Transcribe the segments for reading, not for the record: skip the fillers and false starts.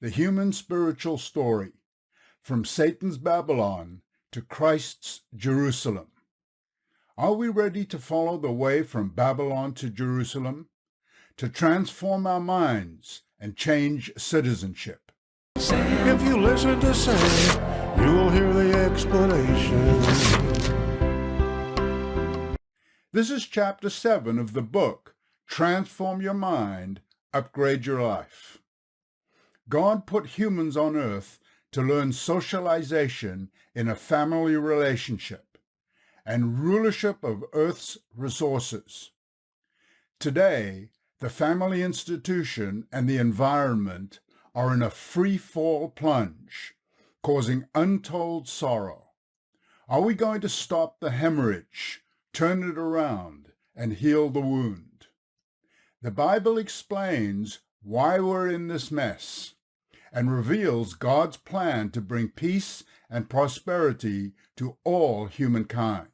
the human spiritual story, from Satan's Babylon to Christ's Jerusalem. Are we ready to follow the way from Babylon to Jerusalem, to transform our minds and change citizenship? If you listen to Sam, you will hear the explanation. This is chapter 7 of the book, Transform Your Mind, Upgrade Your Life. God put humans on earth to learn socialization in a family relationship and rulership of earth's resources. Today, the family institution and the environment are in a free-fall plunge, causing untold sorrow. Are we going to stop the hemorrhage, turn it around, and heal the wound? The Bible explains why we're in this mess and reveals God's plan to bring peace and prosperity to all humankind.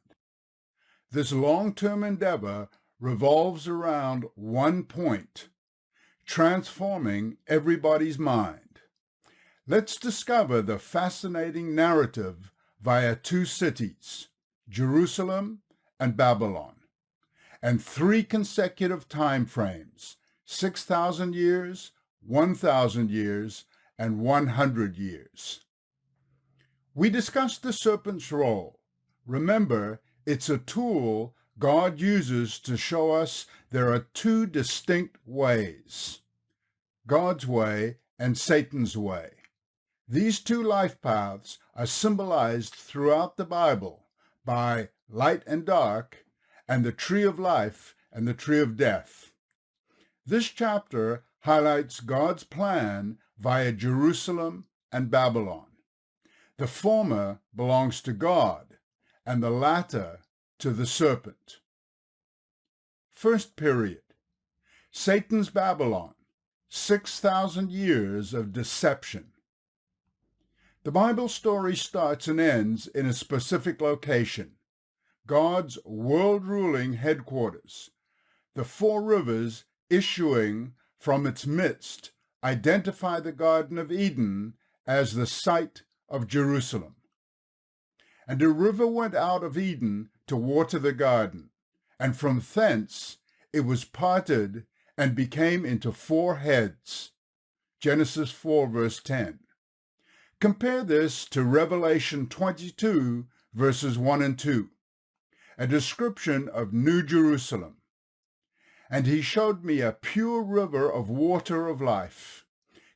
This long-term endeavor revolves around one point: transforming everybody's mind. Let's discover the fascinating narrative via two cities, Jerusalem and Babylon, and three consecutive time frames, 6,000 years, 1,000 years, and 100 years. We discussed the serpent's role. Remember, it's a tool God uses to show us there are two distinct ways: God's way and Satan's way. These two life paths are symbolized throughout the Bible by light and dark, and the tree of life and the tree of death. This chapter highlights God's plan via Jerusalem and Babylon. The former belongs to God, and the latter to the serpent. First period, Satan's Babylon, 6,000 years of deception. The Bible story starts and ends in a specific location, God's world-ruling headquarters. The four rivers issuing from its midst identify the Garden of Eden as the site of Jerusalem. And a river went out of Eden to water the garden, and from thence it was parted and became into four heads. Genesis 4, verse 10. Compare this to Revelation 22, verses 1 and 2, a description of New Jerusalem. And he showed me a pure river of water of life,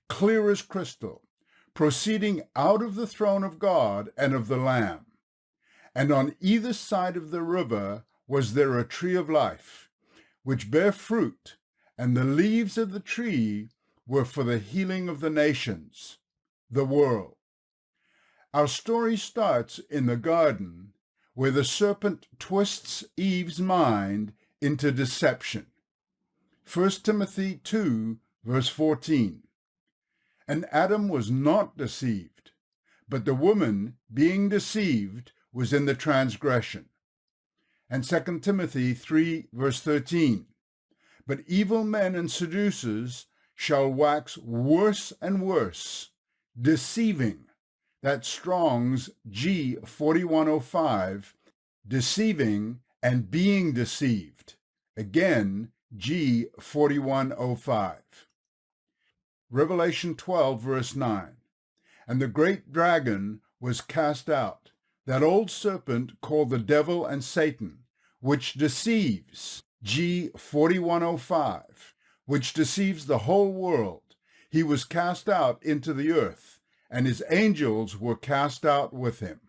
clear as crystal, proceeding out of the throne of God and of the Lamb. And on either side of the river was there a tree of life, which bare fruit, and the leaves of the tree were for the healing of the nations, the world. Our story starts in the garden, where the serpent twists Eve's mind into deception. 1 Timothy 2, verse 14. And Adam was not deceived, but the woman, being deceived, was in the transgression. And 2 Timothy 3, verse 13. But evil men and seducers shall wax worse and worse, deceiving. That's Strong's G 4105, deceiving and being deceived. Again, G 4105. Revelation 12, verse 9. And the great dragon was cast out, that old serpent called the devil and Satan, which deceives, G 4105, which deceives the whole world. He was cast out into the earth, and his angels were cast out with him.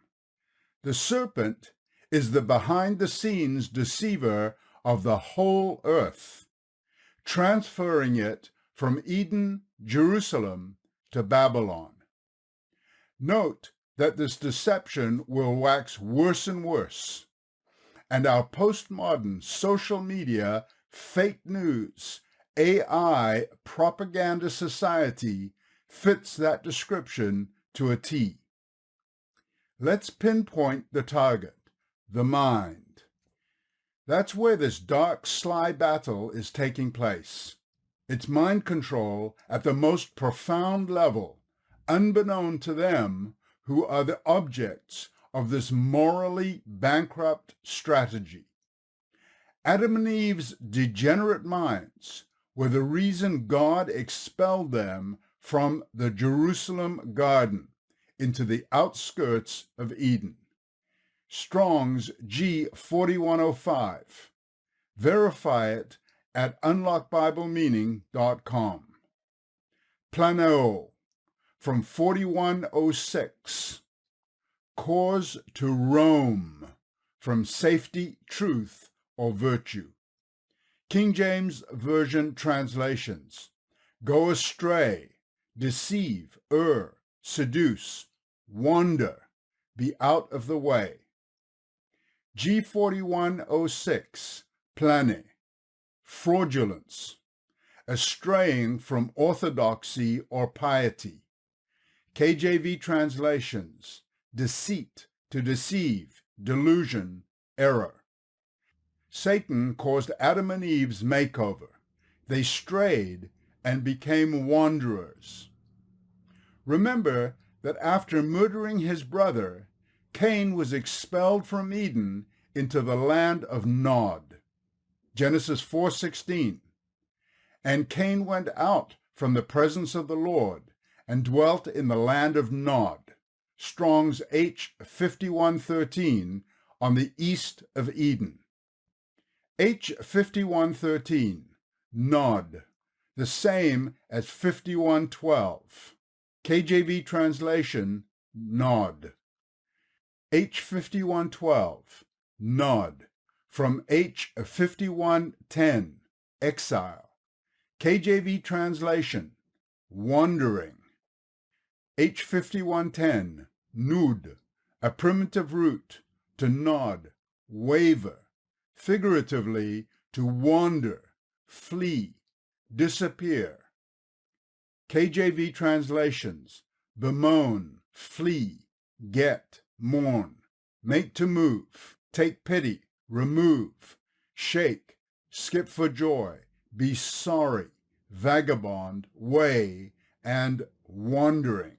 The serpent is the behind-the-scenes deceiver of the whole earth, transferring it from Eden, Jerusalem, to Babylon. Note that this deception will wax worse and worse, and our postmodern social media, fake news, AI propaganda society fits that description to a T. Let's pinpoint the target, the mind. That's where this dark, sly battle is taking place. It's mind control at the most profound level, unbeknown to them who are the objects of this morally bankrupt strategy. Adam and Eve's degenerate minds were the reason God expelled them from the Jerusalem garden into the outskirts of Eden. Strong's G4105. Verify it at unlockbiblemeaning.com. Planeo from 4106. Cause to roam from safety, truth, or virtue. King James Version translations. Go astray, deceive, err, seduce, wander, be out of the way. G4106, plane, fraudulence, astraying from orthodoxy or piety. KJV translations, deceit, to deceive, delusion, error. Satan caused Adam and Eve's makeover. They strayed and became wanderers. Remember that after murdering his brother, Cain was expelled from Eden into the land of Nod. Genesis 4:16. And Cain went out from the presence of the Lord and dwelt in the land of Nod. Strong's H5113, on the east of Eden. H5113, Nod, the same as 5112. KJV translation, Nod. H5112, Nod, from H5110, exile. KJV translation, wandering. H5110, nud, a primitive root, to nod, waver, figuratively to wander, flee, disappear. KJV translations, bemoan, flee, get, mourn, make to move, take pity, remove, shake, skip for joy, be sorry, vagabond, way, and wandering.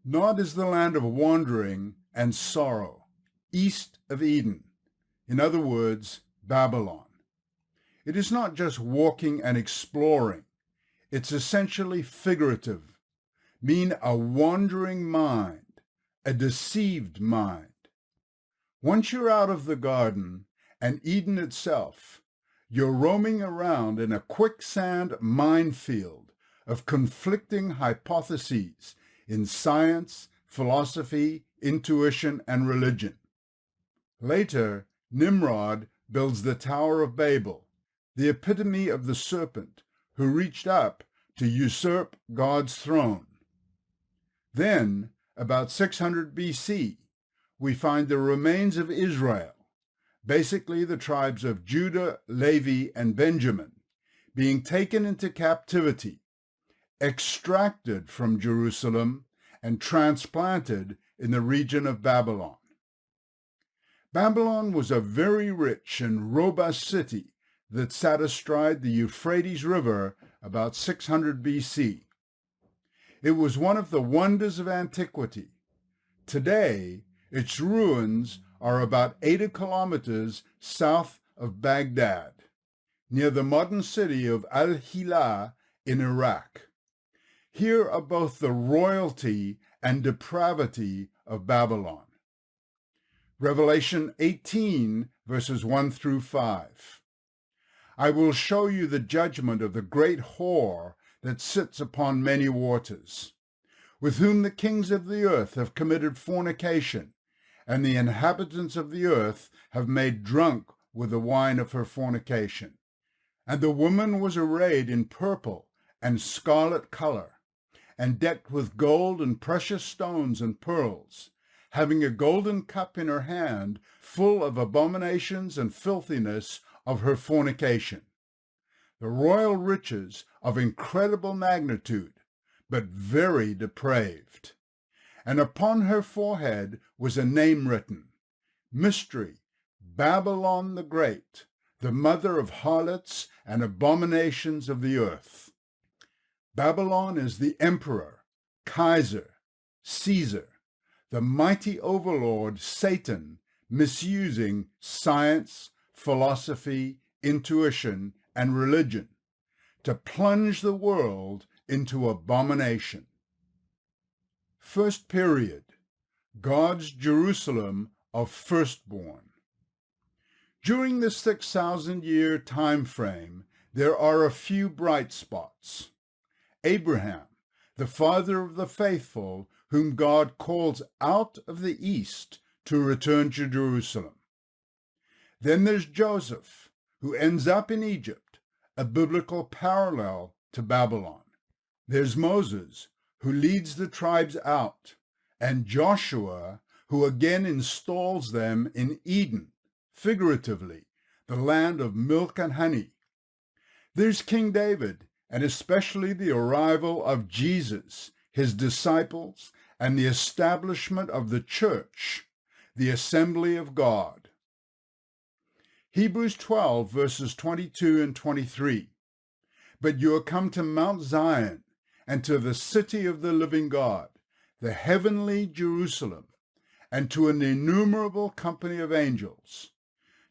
Nod is the land of wandering and sorrow, east of Eden. In other words, Babylon. It is not just walking and exploring. It's essentially figurative, mean a wandering mind, a deceived mind. Once you're out of the garden and Eden itself, you're roaming around in a quicksand minefield of conflicting hypotheses in science, philosophy, intuition, and religion. Later, Nimrod builds the Tower of Babel, the epitome of the serpent who reached up to usurp God's throne. Then, about 600 BC, we find the remains of Israel, basically the tribes of Judah, Levi, and Benjamin, being taken into captivity, extracted from Jerusalem, and transplanted in the region of Babylon. Babylon was a very rich and robust city that sat astride the Euphrates River about 600 BC. It was one of the wonders of antiquity. Today, its ruins are about 80 kilometers south of Baghdad, near the modern city of Al-Hilal in Iraq. Here are both the royalty and depravity of Babylon. Revelation 18, verses 1 through 5. I will show you the judgment of the great whore that sits upon many waters, with whom the kings of the earth have committed fornication, and the inhabitants of the earth have made drunk with the wine of her fornication. And the woman was arrayed in purple and scarlet color, and decked with gold and precious stones and pearls, having a golden cup in her hand full of abominations and filthiness of her fornication. The royal riches of incredible magnitude, but very depraved. And upon her forehead was a name written, Mystery, Baylon the Great, the mother of harlots and abominations of the earth. Babylon is the emperor, Kaiser, Caesar, the mighty overlord Satan, misusing science, philosophy, intuition, and religion to plunge the world into abomination. First period, God's Jerusalem of Firstborn. During the 6,000-year time frame, there are a few bright spots. Abraham, the father of the faithful, whom God calls out of the east to return to Jerusalem. Then there's Joseph, who ends up in Egypt, a biblical parallel to Babylon. There's Moses, who leads the tribes out, and Joshua, who again installs them in Eden, figuratively, the land of milk and honey. There's King David, and especially the arrival of Jesus, his disciples, and the establishment of the church, the assembly of God. Hebrews 12, verses 22 and 23. But you are come to Mount Zion, and to the city of the living God, the heavenly Jerusalem, and to an innumerable company of angels,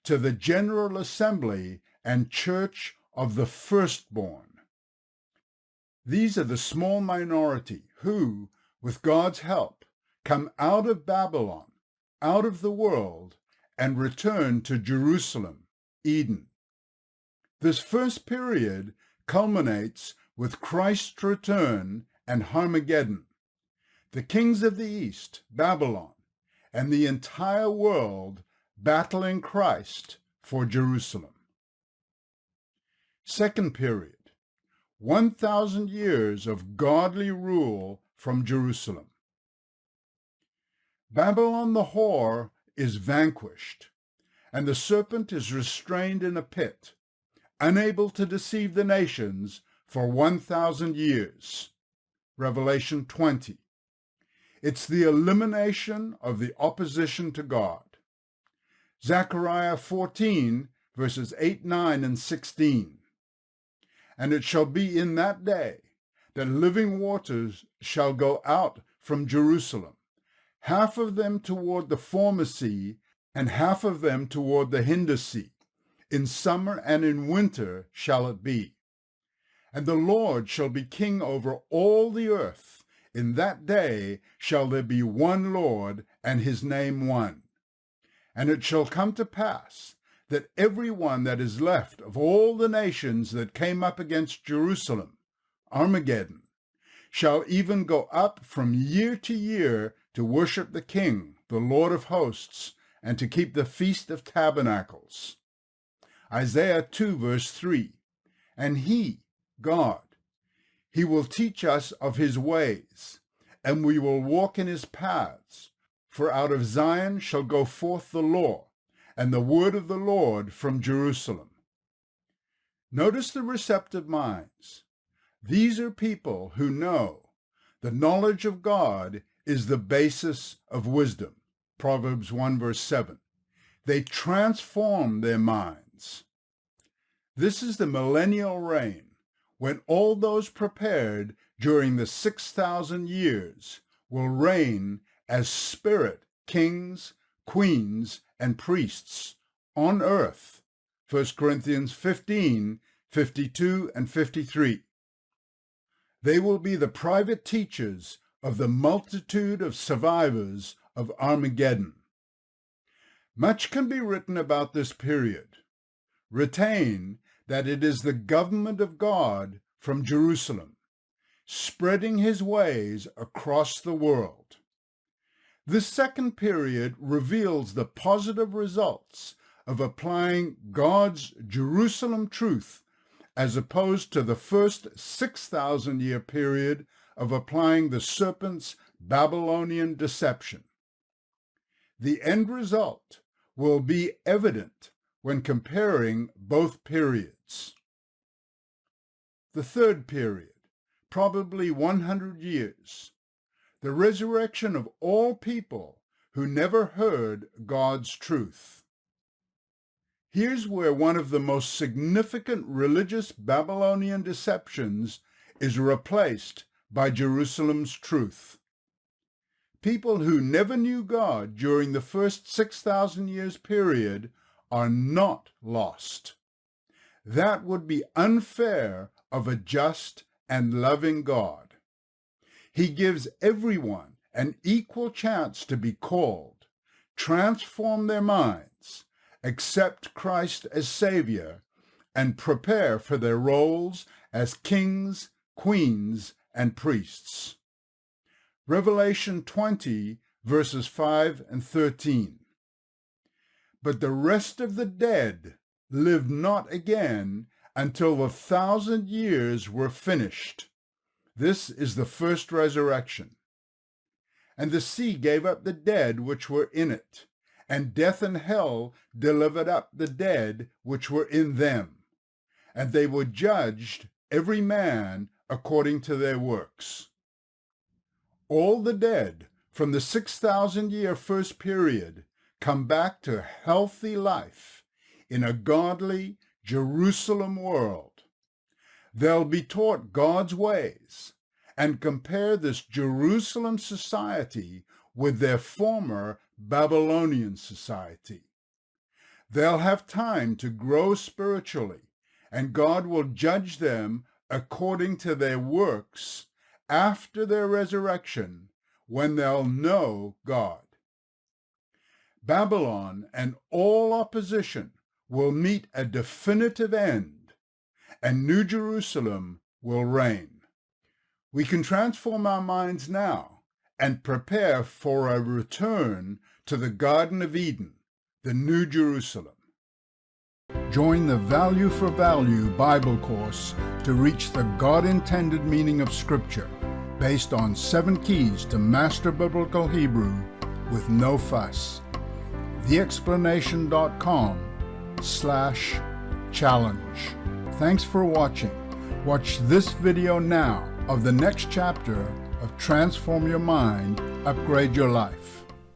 to the general assembly and church of the firstborn. These are the small minority who, with God's help, come out of Babylon, out of the world, and return to Jerusalem, Eden. This first period culminates with Christ's return and Armageddon, the kings of the east, Babylon, and the entire world battling Christ for Jerusalem. Second period, 1,000 years of godly rule from Jerusalem. Babylon the whore is vanquished, and the serpent is restrained in a pit, unable to deceive the nations for 1,000 years. Revelation 20. It's the elimination of the opposition to God. Zechariah 14, verses 8, 9, and 16. And it shall be in that day that living waters shall go out from Jerusalem, half of them toward the former sea, and half of them toward the hinder sea. In summer and in winter shall it be. And the Lord shall be king over all the earth. In that day shall there be one Lord, and his name one. And it shall come to pass that every one that is left of all the nations that came up against Jerusalem, Armageddon, shall even go up from year to year to worship the King, the Lord of hosts, and to keep the Feast of Tabernacles. Isaiah 2, verse 3. And he, God, he will teach us of his ways, and we will walk in his paths. For out of Zion shall go forth the law, and the word of the Lord from Jerusalem. Notice the receptive minds. These are people who know the knowledge of God is the basis of wisdom. Proverbs 1, verse 7. They transform their minds. This is the millennial reign, when all those prepared during the 6,000 years will reign as spirit kings, queens, and priests on earth. 1 Corinthians 15, 52 and 53. They will be the private teachers of the multitude of survivors of Armageddon. Much can be written about this period. Retain that it is the government of God from Jerusalem, spreading his ways across the world. This second period reveals the positive results of applying God's Jerusalem truth as opposed to the first 6,000-year period of applying the serpent's Babylonian deception. The end result will be evident when comparing both periods. The third period, probably 100 years, the resurrection of all people who never heard God's truth. Here's where one of the most significant religious Babylonian deceptions is replaced by Jerusalem's truth. People who never knew God during the first 6,000 years period are not lost. That would be unfair of a just and loving God. He gives everyone an equal chance to be called, transform their minds, accept Christ as Savior, and prepare for their roles as kings, queens, and priests. Revelation 20, verses 5 and 13. But the rest of the dead lived not again until the 1,000 years were finished. This is the first resurrection. And the sea gave up the dead which were in it, and death and hell delivered up the dead which were in them. And they were judged, every man according to their works. All the dead from the 6,000-year first period come back to healthy life in a godly Jerusalem world. They'll be taught God's ways and compare this Jerusalem society with their former Babylonian society. They'll have time to grow spiritually, and God will judge them according to their works after their resurrection, when they'll know God. Babylon and all opposition will meet a definitive end, and New Jerusalem will reign. We can transform our minds now and prepare for a return to the Garden of Eden, the New Jerusalem. Join the Value for Value Bible course to reach the God-intended meaning of Scripture, based on 7 keys to master biblical Hebrew with no fuss. theexplanation.com/challenge. Thanks for watching. Watch this video now of the next chapter of Transform Your Mind, Upgrade Your Life.